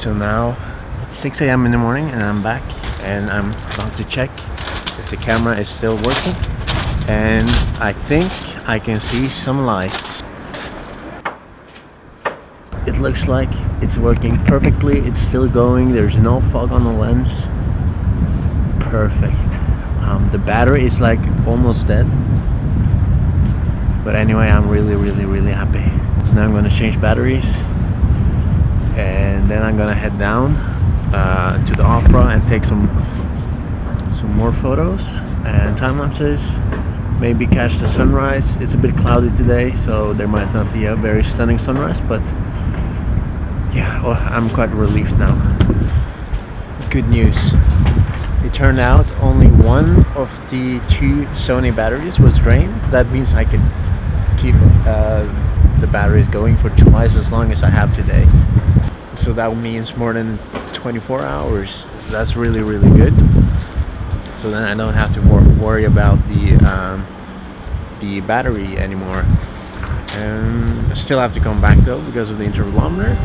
So now it's 6 a.m. in the morning and I'm back and I'm about to check if the camera is still working, and I think I can see some lights. It looks like it's working perfectly. It's still going. There's no fog on the lens. Perfect. The battery is like almost dead, but anyway, I'm really happy. So now I'm going to change batteries and then I'm gonna head down to the opera and take some more photos and time lapses. Maybe catch the sunrise. It's a bit cloudy today, so there might not be a very stunning sunrise, but yeah, well, I'm quite relieved now. Good news. It turned out only one of the 2 Sony batteries was drained. That means I could keep the batteries going for twice as long as I have today. So that means more than 24 hours. That's really good. So then I don't have to worry about the battery anymore. I still have to come back though because of the intervalometer.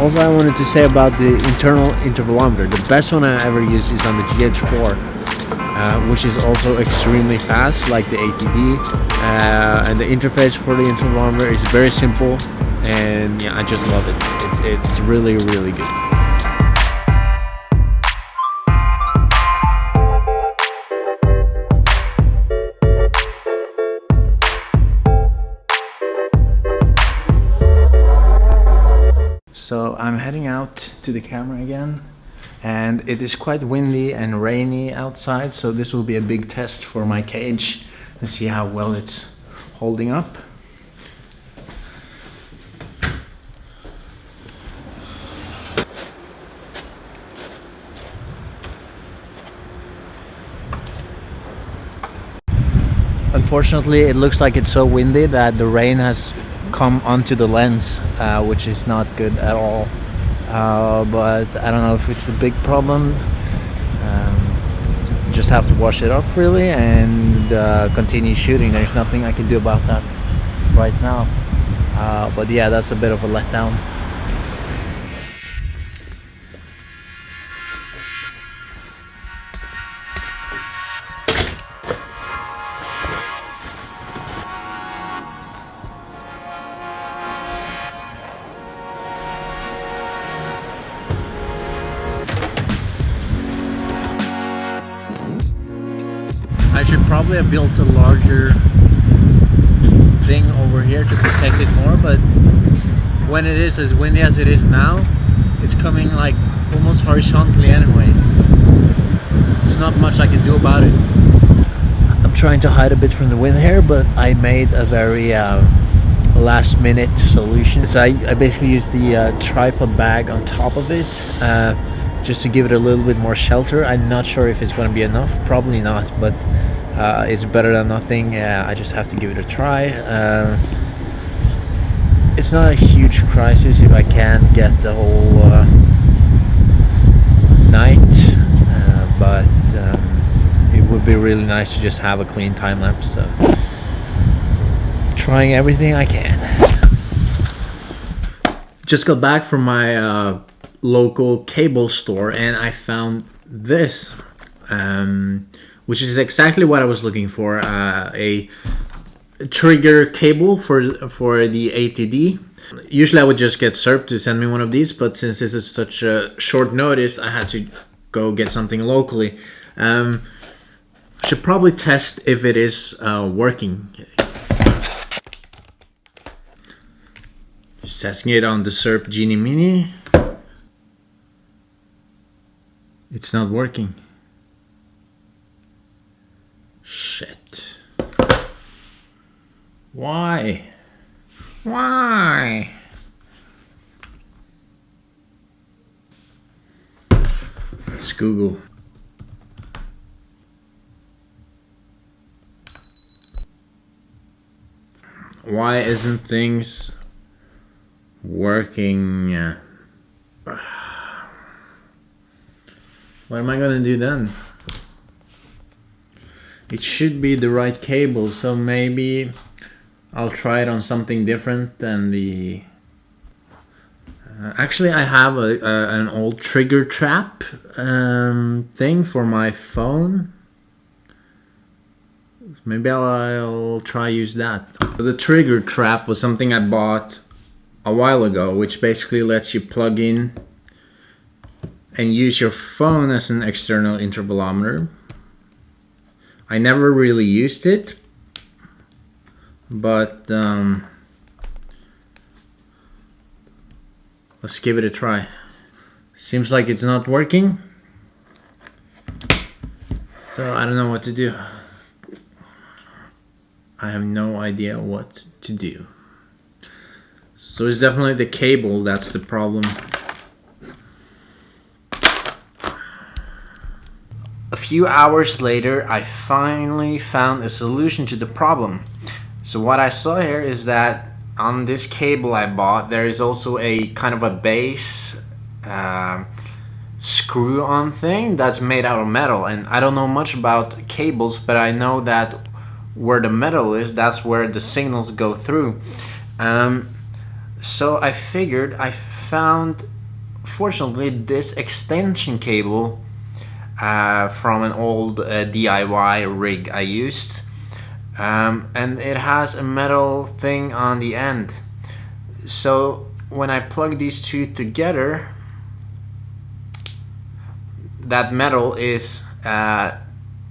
Also, I wanted to say about the internal intervalometer. The best one I ever used is on the GH4, which is also extremely fast, like the ATD. And the interface for the intervalometer is very simple, and yeah, I just love it. It's really good. So I'm heading out to the camera again, and it is quite windy and rainy outside, so this will be a big test for my cage and see how well it's holding up. Unfortunately, it looks like it's so windy that the rain has come onto the lens, which is not good at all, but I don't know if it's a big problem. Just have to wash it off really and continue shooting. There's nothing I can do about that right now, but yeah, that's a bit of a letdown. I should probably have built a larger thing over here to protect it more, but when it is as windy as it is now, it's coming like almost horizontally anyway. It's not much I can do about it. I'm trying to hide a bit from the wind here, but I made a very last minute solution. So I basically used the tripod bag on top of it, just to give it a little bit more shelter. I'm not sure if it's going to be enough, probably not, but it's better than nothing. I just have to give it a try. It's not a huge crisis if I can't get the whole night, but it would be really nice to just have a clean time lapse. So trying everything I can. Just got back from my local cable store and I found this, which is exactly what I was looking for, a trigger cable for the ATD. Usually I would just get SERP to send me one of these, but since this is such a short notice, I had to go get something locally. Should probably test if it is working. Just testing it on the SERP Genie Mini. It's not working. Shit. Why? Why? Let's Google. Why isn't things working? What am I gonna do then? It should be the right cable, so maybe I'll try it on something different than the... Actually, I have an old trigger trap thing for my phone. Maybe I'll try use that. The trigger trap was something I bought a while ago, which basically lets you plug in and use your phone as an external intervalometer. I never really used it, but let's give it a try. Seems like it's not working, so I don't know what to do. I have no idea what to do. So it's definitely the cable that's the problem. A few hours later, I finally found a solution to the problem. So what I saw here is that on this cable I bought, there is also a kind of a base screw-on thing that's made out of metal. And I don't know much about cables, but I know that where the metal is, that's where the signals go through. So I figured I found, fortunately, this extension cable from an old DIY rig I used, and it has a metal thing on the end. So when I plug these two together, that metal is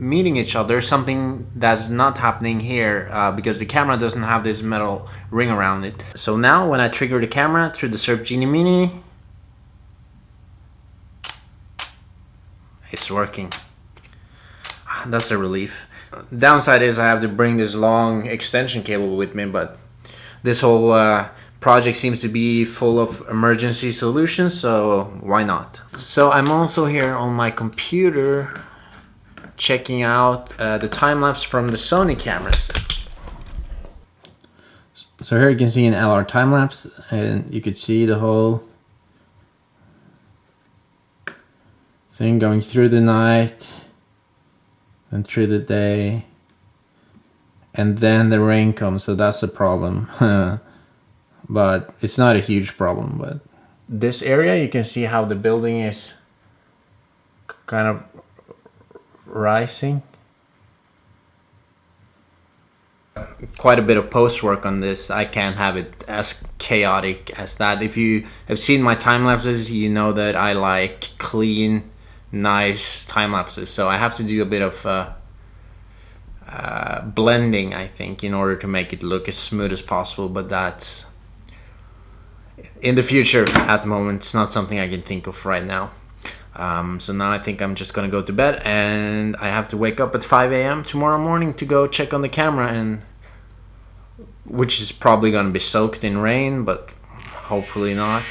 meeting each other, something that's not happening here because the camera doesn't have this metal ring around it. So now when I trigger the camera through the SERP Genie Mini, it's working. That's a relief. Downside is I have to bring this long extension cable with me, but this whole project seems to be full of emergency solutions, so why not? So I'm also here on my computer checking out the time-lapse from the Sony cameras. So here you can see an LR time-lapse, and you could see the whole thing going through the night and through the day, and then the rain comes, so that's the problem. But it's not a huge problem. But this area, you can see how the building is kind of rising. Quite a bit of post work on this. I can't have it as chaotic as that. If you have seen my time lapses, you know that I like clean, nice time lapses. So I have to do a bit of blending, I think, in order to make it look as smooth as possible. But that's in the future. At the moment, it's not something I can think of right now. So now I think I'm just gonna go to bed, and I have to wake up at 5 a.m. tomorrow morning to go check on the camera, and which is probably gonna be soaked in rain, but hopefully not.